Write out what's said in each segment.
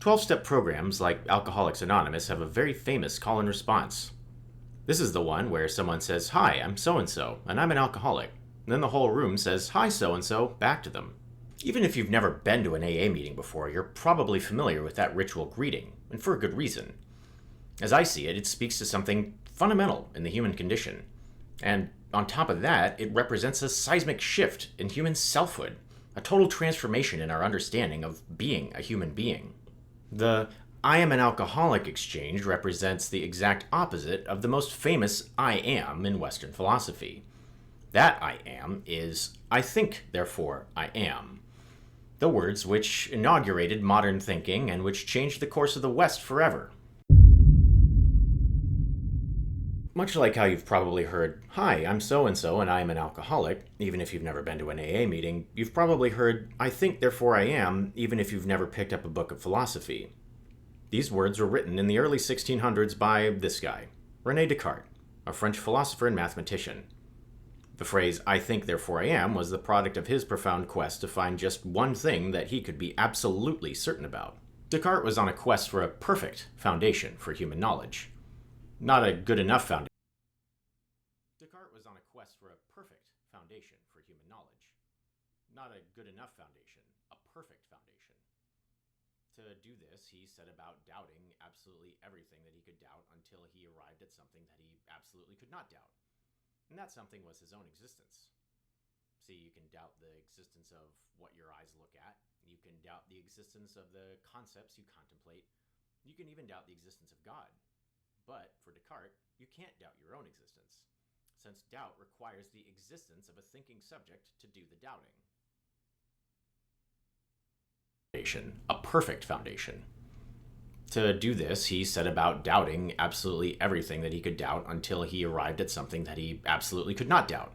12-step programs like Alcoholics Anonymous have a very famous call and response. This is the one where someone says, "Hi, I'm so-and-so, and I'm an alcoholic." And then the whole room says, "Hi, so-and-so," back to them. Even if you've never been to an AA meeting before, you're probably familiar with that ritual greeting, and for a good reason. As I see it, it speaks to something fundamental in the human condition. And on top of that, it represents a seismic shift in human selfhood, a total transformation in our understanding of being a human being. The "I am an alcoholic" exchange represents the exact opposite of the most famous "I am" in Western philosophy. That "I am" is "I think, therefore I am." The words which inaugurated modern thinking and which changed the course of the West forever. Much like how you've probably heard, "Hi, I'm so-and-so and I'm an alcoholic," even if you've never been to an AA meeting, you've probably heard, "I think, therefore I am," even if you've never picked up a book of philosophy. These words were written in the early 1600s by this guy, René Descartes, a French philosopher and mathematician. The phrase, "I think, therefore I am," was the product of his profound quest to find just one thing that he could be absolutely certain about. Descartes was on a quest for a perfect foundation for human knowledge. Not a good enough foundation. Descartes was on a quest for a perfect foundation for human knowledge. Not a good enough foundation, a perfect foundation. To do this, he set about doubting absolutely everything that he could doubt until he arrived at something that he absolutely could not doubt. And that something was his own existence. See, you can doubt the existence of what your eyes look at. You can doubt the existence of the concepts you contemplate. You can even doubt the existence of God. But for Descartes, you can't doubt your own existence, since doubt requires the existence of a thinking subject to do the doubting. A perfect foundation. To do this, he set about doubting absolutely everything that he could doubt until he arrived at something that he absolutely could not doubt.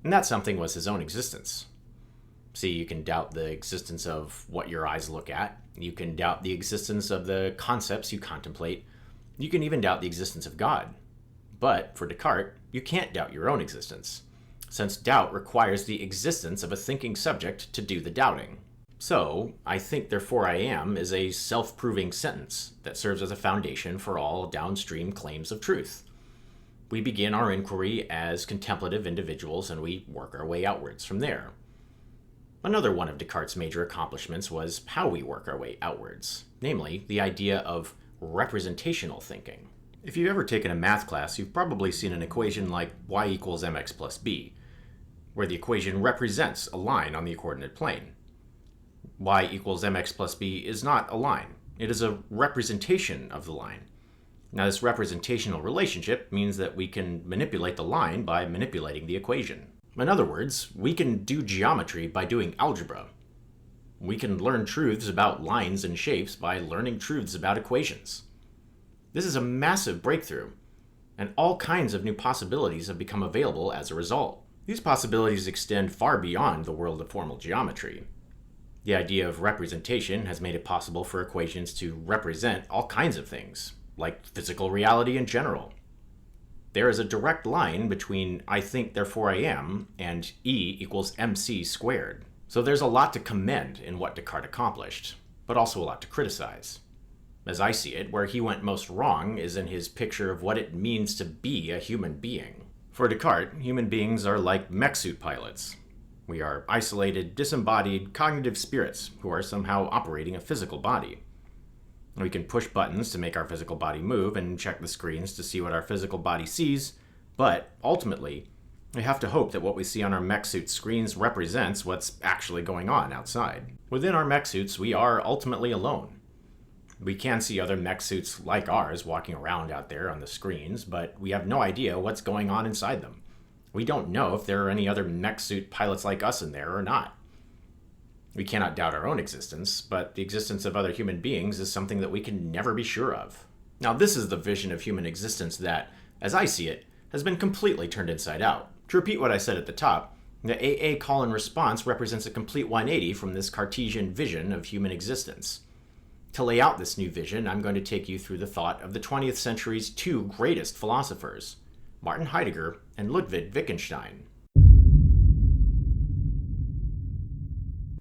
And that something was his own existence. See, you can doubt the existence of what your eyes look at. You can doubt the existence of the concepts you contemplate. You can even doubt the existence of God. But for Descartes, you can't doubt your own existence, since doubt requires the existence of a thinking subject to do the doubting. So, "I think, therefore I am" is a self-proving sentence that serves as a foundation for all downstream claims of truth. We begin our inquiry as contemplative individuals and we work our way outwards from there. Another one of Descartes' major accomplishments was how we work our way outwards, namely the idea of representational thinking. If you've ever taken a math class, you've probably seen an equation like y equals mx plus b, where the equation represents a line on the coordinate plane. Y equals mx plus b is not a line. It is a representation of the line. Now, this representational relationship means that we can manipulate the line by manipulating the equation. In other words, we can do geometry by doing algebra. We can learn truths about lines and shapes by learning truths about equations. This is a massive breakthrough, and all kinds of new possibilities have become available as a result. These possibilities extend far beyond the world of formal geometry. The idea of representation has made it possible for equations to represent all kinds of things, like physical reality in general. There is a direct line between "I think, therefore I am" and E equals mc squared. So there's a lot to commend in what Descartes accomplished, but also a lot to criticize. As I see it, where he went most wrong is in his picture of what it means to be a human being. For Descartes, human beings are like mech suit pilots. We are isolated, disembodied, cognitive spirits who are somehow operating a physical body. We can push buttons to make our physical body move and check the screens to see what our physical body sees, but ultimately, we have to hope that what we see on our mech suit screens represents what's actually going on outside. Within our mech suits, we are ultimately alone. We can see other mech suits like ours walking around out there on the screens, but we have no idea what's going on inside them. We don't know if there are any other mech suit pilots like us in there or not. We cannot doubt our own existence, but the existence of other human beings is something that we can never be sure of. Now, this is the vision of human existence that, as I see it, has been completely turned inside out. To repeat what I said at the top, the AA call and response represents a complete 180 from this Cartesian vision of human existence. To lay out this new vision, I'm going to take you through the thought of the 20th century's two greatest philosophers, Martin Heidegger and Ludwig Wittgenstein.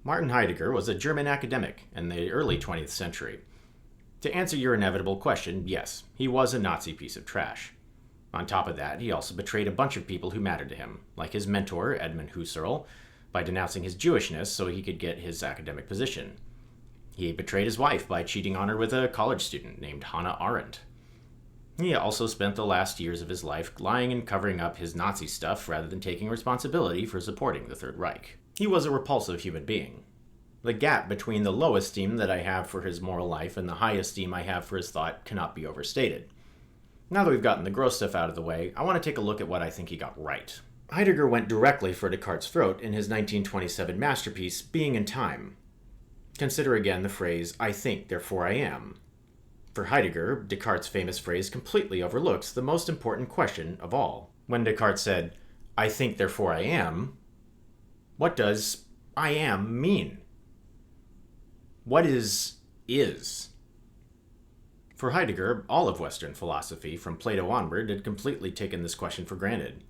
Martin Heidegger was a German academic in the early 20th century. To answer your inevitable question, yes, he was a Nazi piece of trash. On top of that, he also betrayed a bunch of people who mattered to him, like his mentor, Edmund Husserl, by denouncing his Jewishness so he could get his academic position. He betrayed his wife by cheating on her with a college student named Hannah Arendt. He also spent the last years of his life lying and covering up his Nazi stuff rather than taking responsibility for supporting the Third Reich. He was a repulsive human being. The gap between the low esteem that I have for his moral life and the high esteem I have for his thought cannot be overstated. Now that we've gotten the gross stuff out of the way, I want to take a look at what I think he got right. Heidegger went directly for Descartes' throat in his 1927 masterpiece, Being and Time. Consider again the phrase, I think, therefore I am. For Heidegger, Descartes' famous phrase completely overlooks the most important question of all. When Descartes said, I think, therefore I am, what does I am mean? What is? For Heidegger, all of Western philosophy, from Plato onward, had completely taken this question for granted.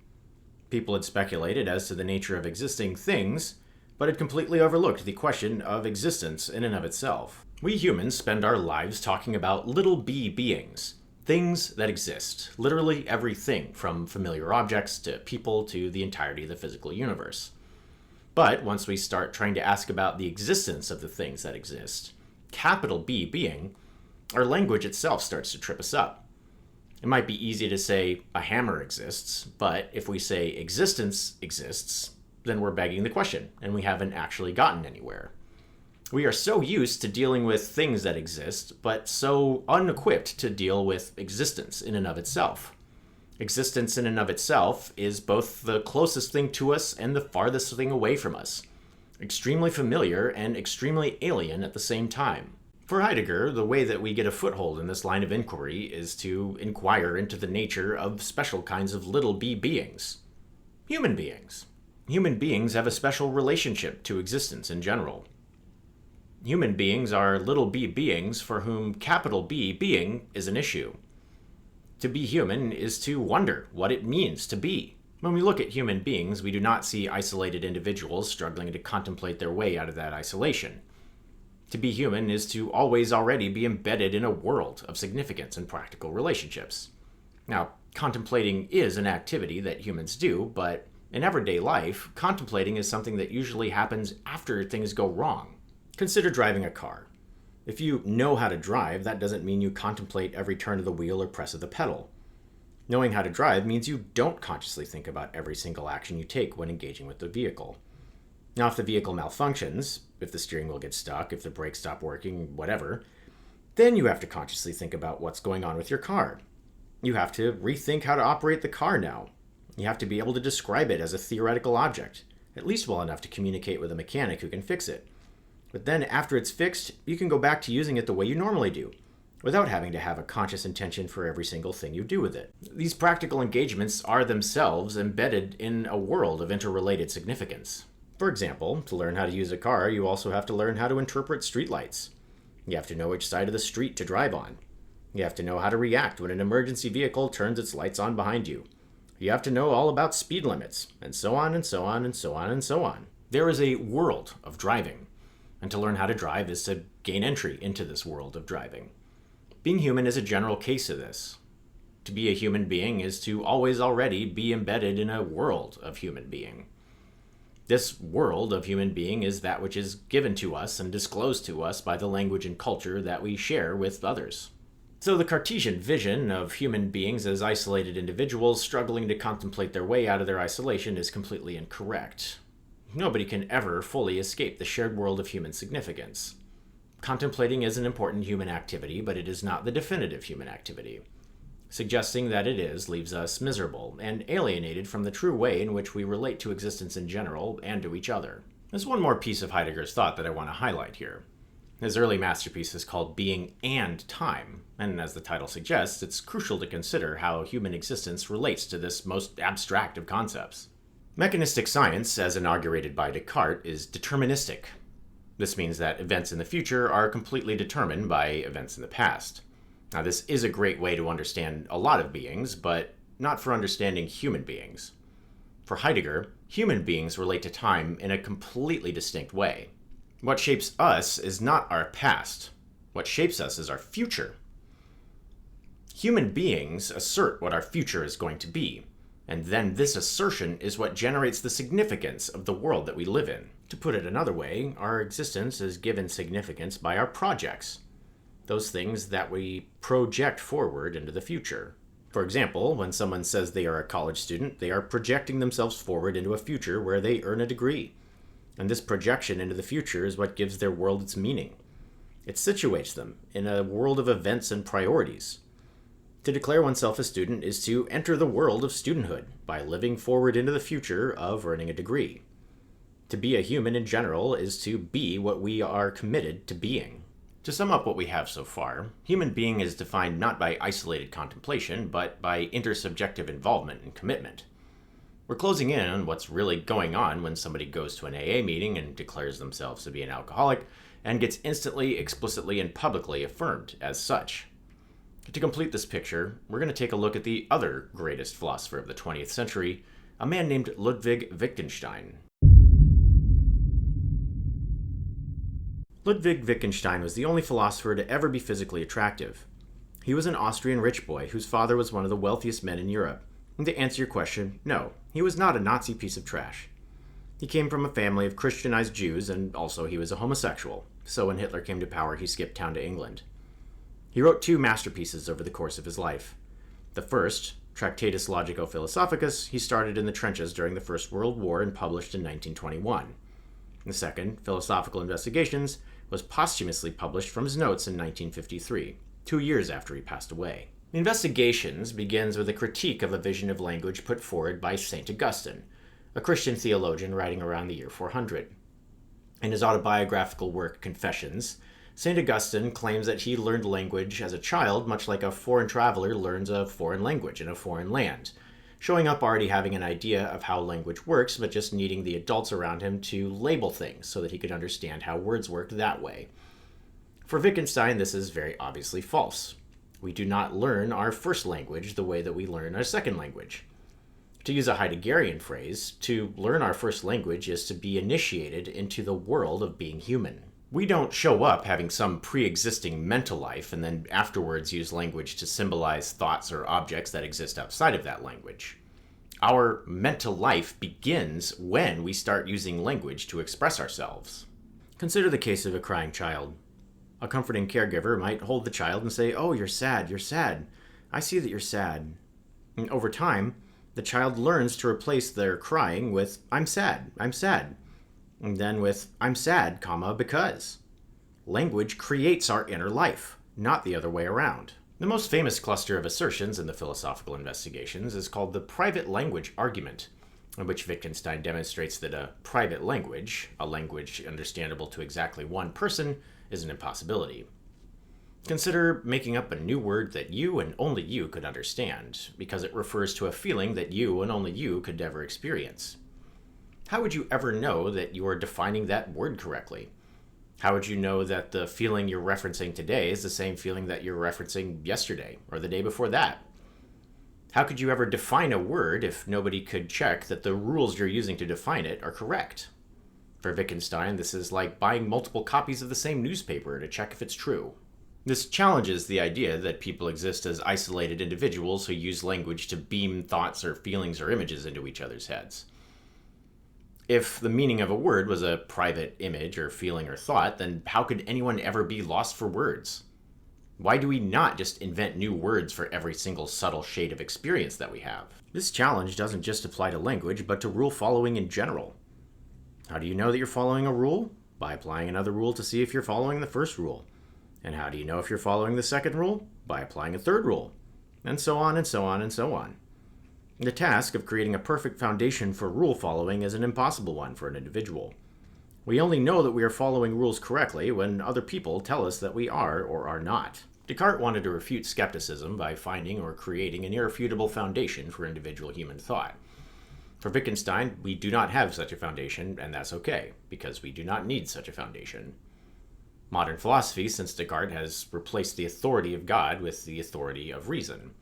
People had speculated as to the nature of existing things, but had completely overlooked the question of existence in and of itself. We humans spend our lives talking about little b beings, things that exist, literally everything, from familiar objects to people to the entirety of the physical universe. But once we start trying to ask about the existence of the things that exist, capital B being, our language itself starts to trip us up. It might be easy to say a hammer exists, but if we say existence exists, then we're begging the question, and we haven't actually gotten anywhere. We are so used to dealing with things that exist, but so unequipped to deal with existence in and of itself. Existence in and of itself is both the closest thing to us and the farthest thing away from us. Extremely familiar and extremely alien at the same time. For Heidegger, the way that we get a foothold in this line of inquiry is to inquire into the nature of special kinds of little b beings. Human beings. Human beings have a special relationship to existence in general. Human beings are little b beings for whom capital B being is an issue. To be human is to wonder what it means to be. When we look at human beings, we do not see isolated individuals struggling to contemplate their way out of that isolation. To be human is to always already be embedded in a world of significance and practical relationships. Now, contemplating is an activity that humans do, but in everyday life, contemplating is something that usually happens after things go wrong. Consider driving a car. If you know how to drive, that doesn't mean you contemplate every turn of the wheel or press of the pedal. Knowing how to drive means you don't consciously think about every single action you take when engaging with the vehicle. Now, if the vehicle malfunctions, if the steering wheel gets stuck, if the brakes stop working, whatever, then you have to consciously think about what's going on with your car. You have to rethink how to operate the car now. You have to be able to describe it as a theoretical object, at least well enough to communicate with a mechanic who can fix it. But then after it's fixed, you can go back to using it the way you normally do, without having to have a conscious intention for every single thing you do with it. These practical engagements are themselves embedded in a world of interrelated significance. For example, to learn how to use a car, you also have to learn how to interpret streetlights. You have to know which side of the street to drive on. You have to know how to react when an emergency vehicle turns its lights on behind you. You have to know all about speed limits, and so on and so on and so on and so on. There is a world of driving, and to learn how to drive is to gain entry into this world of driving. Being human is a general case of this. To be a human being is to always already be embedded in a world of human being. This world of human being is that which is given to us and disclosed to us by the language and culture that we share with others. So the Cartesian vision of human beings as isolated individuals struggling to contemplate their way out of their isolation is completely incorrect. Nobody can ever fully escape the shared world of human significance. Contemplating is an important human activity, but it is not the definitive human activity. Suggesting that it is leaves us miserable and alienated from the true way in which we relate to existence in general and to each other. There's one more piece of Heidegger's thought that I want to highlight here. His early masterpiece is called Being and Time, and as the title suggests, it's crucial to consider how human existence relates to this most abstract of concepts. Mechanistic science, as inaugurated by Descartes, is deterministic. This means that events in the future are completely determined by events in the past. Now, this is a great way to understand a lot of beings, but not for understanding human beings. For Heidegger, human beings relate to time in a completely distinct way. What shapes us is not our past. What shapes us is our future. Human beings assert what our future is going to be, and then this assertion is what generates the significance of the world that we live in. To put it another way, our existence is given significance by our projects, those things that we project forward into the future. For example, when someone says they are a college student, they are projecting themselves forward into a future where they earn a degree. And this projection into the future is what gives their world its meaning. It situates them in a world of events and priorities. To declare oneself a student is to enter the world of studenthood by living forward into the future of earning a degree. To be a human in general is to be what we are committed to being. To sum up what we have so far, human being is defined not by isolated contemplation, but by intersubjective involvement and commitment. We're closing in on what's really going on when somebody goes to an AA meeting and declares themselves to be an alcoholic and gets instantly, explicitly, and publicly affirmed as such. To complete this picture, we're going to take a look at the other greatest philosopher of the 20th century, a man named Ludwig Wittgenstein. Ludwig Wittgenstein was the only philosopher to ever be physically attractive. He was an Austrian rich boy whose father was one of the wealthiest men in Europe. And to answer your question, no, he was not a Nazi piece of trash. He came from a family of Christianized Jews, and also he was a homosexual, so when Hitler came to power, he skipped town to England. He wrote 2 masterpieces over the course of his life. The first, Tractatus Logico-Philosophicus, he started in the trenches during the First World War and published in 1921. The second, Philosophical Investigations, was posthumously published from his notes in 1953, 2 years after he passed away. Investigations begins with a critique of a vision of language put forward by St. Augustine, a Christian theologian writing around the year 400. In his autobiographical work, Confessions, St. Augustine claims that he learned language as a child much like a foreign traveler learns a foreign language in a foreign land, showing up already having an idea of how language works, but just needing the adults around him to label things so that he could understand how words worked that way. For Wittgenstein, this is very obviously false. We do not learn our first language the way that we learn our second language. To use a Heideggerian phrase, to learn our first language is to be initiated into the world of being human. We don't show up having some pre-existing mental life and then afterwards use language to symbolize thoughts or objects that exist outside of that language. Our mental life begins when we start using language to express ourselves. Consider the case of a crying child. A comforting caregiver might hold the child and say, "Oh, you're sad, you're sad. I see that you're sad." And over time, the child learns to replace their crying with, "I'm sad, I'm sad." And then with, "I'm sad, because." Language creates our inner life, not the other way around. The most famous cluster of assertions in the Philosophical Investigations is called the private language argument, in which Wittgenstein demonstrates that a private language, a language understandable to exactly one person, is an impossibility. Consider making up a new word that you and only you could understand, because it refers to a feeling that you and only you could ever experience. How would you ever know that you are defining that word correctly? How would you know that the feeling you're referencing today is the same feeling that you're referencing yesterday or the day before that? How could you ever define a word if nobody could check that the rules you're using to define it are correct? For Wittgenstein, this is like buying multiple copies of the same newspaper to check if it's true. This challenges the idea that people exist as isolated individuals who use language to beam thoughts or feelings or images into each other's heads. If the meaning of a word was a private image or feeling or thought, then how could anyone ever be lost for words? Why do we not just invent new words for every single subtle shade of experience that we have? This challenge doesn't just apply to language, but to rule following in general. How do you know that you're following a rule? By applying another rule to see if you're following the first rule. And how do you know if you're following the second rule? By applying a third rule. And so on and so on and so on. The task of creating a perfect foundation for rule following is an impossible one for an individual. We only know that we are following rules correctly when other people tell us that we are or are not. Descartes wanted to refute skepticism by finding or creating an irrefutable foundation for individual human thought. For Wittgenstein, we do not have such a foundation, and that's okay, because we do not need such a foundation. Modern philosophy, since Descartes, has replaced the authority of God with the authority of reason.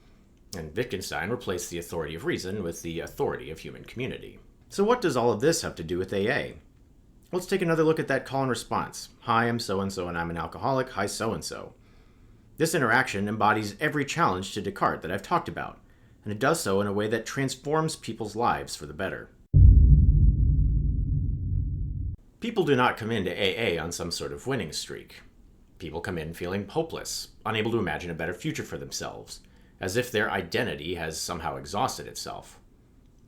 And Wittgenstein replaced the authority of reason with the authority of human community. So what does all of this have to do with AA? Let's take another look at that call and response. Hi, I'm so-and-so and I'm an alcoholic. Hi, so-and-so. This interaction embodies every challenge to Descartes that I've talked about, and it does so in a way that transforms people's lives for the better. People do not come into AA on some sort of winning streak. People come in feeling hopeless, unable to imagine a better future for themselves, as if their identity has somehow exhausted itself.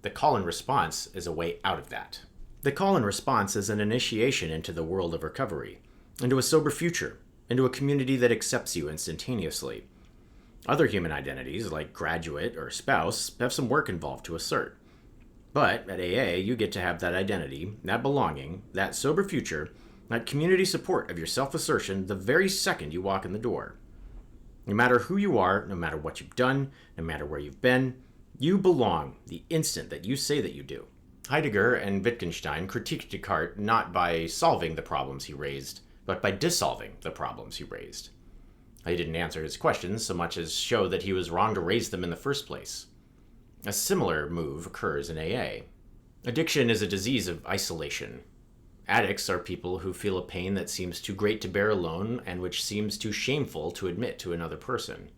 The call and response is a way out of that. The call and response is an initiation into the world of recovery, into a sober future, into a community that accepts you instantaneously. Other human identities, like graduate or spouse, have some work involved to assert. But at AA, you get to have that identity, that belonging, that sober future, that community support of your self-assertion the very second you walk in the door. No matter who you are, no matter what you've done, no matter where you've been, you belong the instant that you say that you do. Heidegger and Wittgenstein critiqued Descartes not by solving the problems he raised, but by dissolving the problems he raised. They didn't answer his questions so much as show that he was wrong to raise them in the first place. A similar move occurs in AA. Addiction is a disease of isolation. Addicts are people who feel a pain that seems too great to bear alone and which seems too shameful to admit to another person.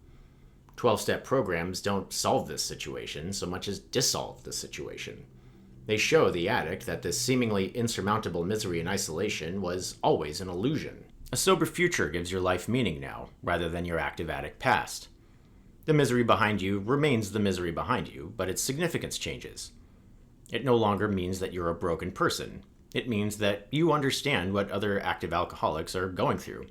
12-step programs don't solve this situation so much as dissolve the situation. They show the addict that this seemingly insurmountable misery and isolation was always an illusion. A sober future gives your life meaning now, rather than your active addict past. The misery behind you remains the misery behind you, but its significance changes. It no longer means that you're a broken person. It means that you understand what other active alcoholics are going through,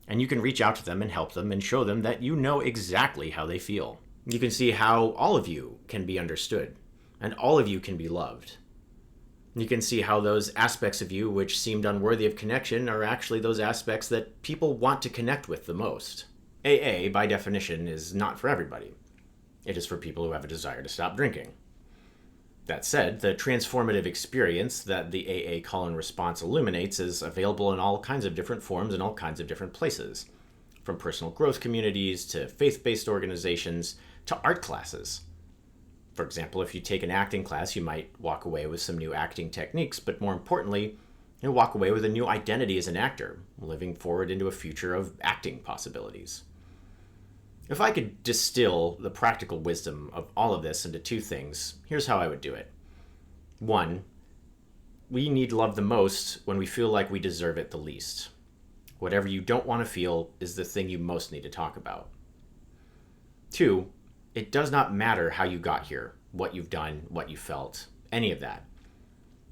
and you can reach out to them and help them and show them that you know exactly how they feel. You can see how all of you can be understood, and all of you can be loved. You can see how those aspects of you which seemed unworthy of connection are actually those aspects that people want to connect with the most. AA, by definition, is not for everybody. It is for people who have a desire to stop drinking. That said, the transformative experience that the AA call and response illuminates is available in all kinds of different forms in all kinds of different places, from personal growth communities to faith-based organizations to art classes. For example, if you take an acting class, you might walk away with some new acting techniques, but more importantly, you'll walk away with a new identity as an actor, living forward into a future of acting possibilities. If I could distill the practical wisdom of all of this into two things, here's how I would do it. 1, we need love the most when we feel like we deserve it the least. Whatever you don't want to feel is the thing you most need to talk about. 2, it does not matter how you got here, what you've done, what you felt, any of that.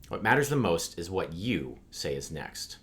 What matters the most is what you say is next.